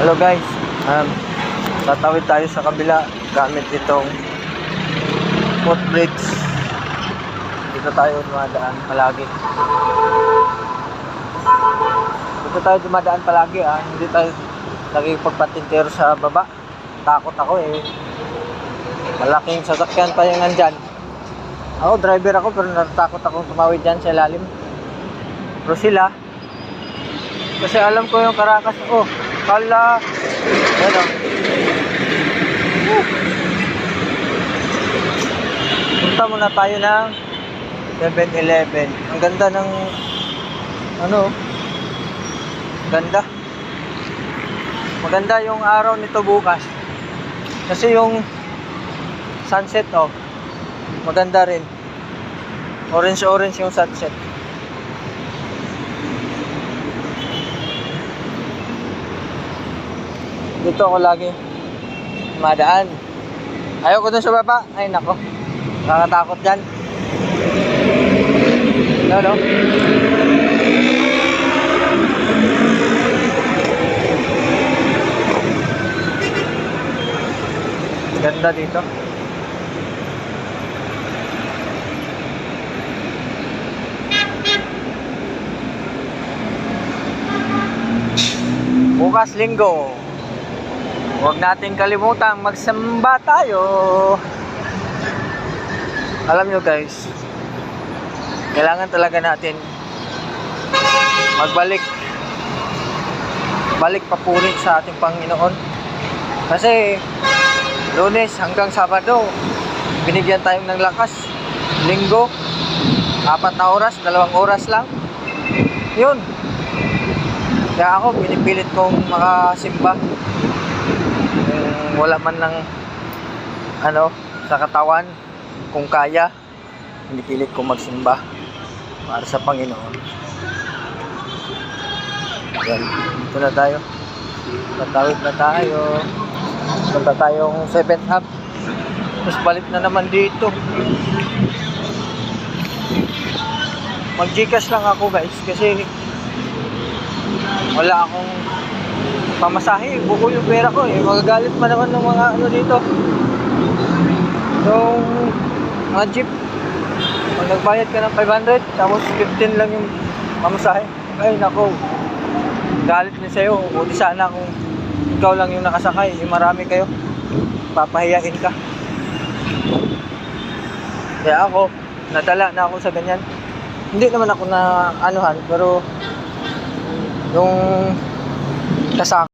Hello guys, tatawid tayo sa kabila gamit itong footbridge. Dito tayo dumadaan palagi. Hindi tayo nagpagpatintero sa baba. Takot ako eh. Malaking sasakyan pa yung nandyan. Ako, driver ako pero natatakot akong tumawid dyan sa ilalim. Pero sila, kasi alam ko yung karakas. Oh, kala. Ayan o. Punta muna tayo ng 7-Eleven. Ang ganda ng ganda. Maganda yung araw nito bukas. Kasi yung sunset maganda rin. Orange yung sunset. Dito ako lagi madaan. Ayoko dun sa baba. Ay nako, nakakatakot dyan. Hello. Ganda dito. Bukas linggo, huwag nating kalimutang magsamba tayo. Alam nyo guys, kailangan talaga natin balik papuri sa ating Panginoon. Kasi Lunes hanggang Sabado binigyan tayo ng lakas. Linggo 4 na oras, 2 oras lang. Yun. Kaya ako pinipilit kong makasimba. Wala man lang sa katawan, kung kaya pinipilit kong magsimba para sa Panginoon. Yan, dito na tayo. Tatawid na tayo. Punta tayong 7th Up. Tapos balik na naman dito. Mag-Gcash lang ako guys kasi wala akong pamasahe. Buko yung pera ko eh. Magagalit man naman ng mga dito. Yung mga jeep, pag nagbayad ka ng 500 tapos 15 lang yung pamasahe, ay nako, galit na sa'yo. Buti sana kung ikaw lang yung nakasakay, marami kayo, papahiyain ka. Kaya ako, nadala na ako sa ganyan. Hindi naman ako na pero yung kasama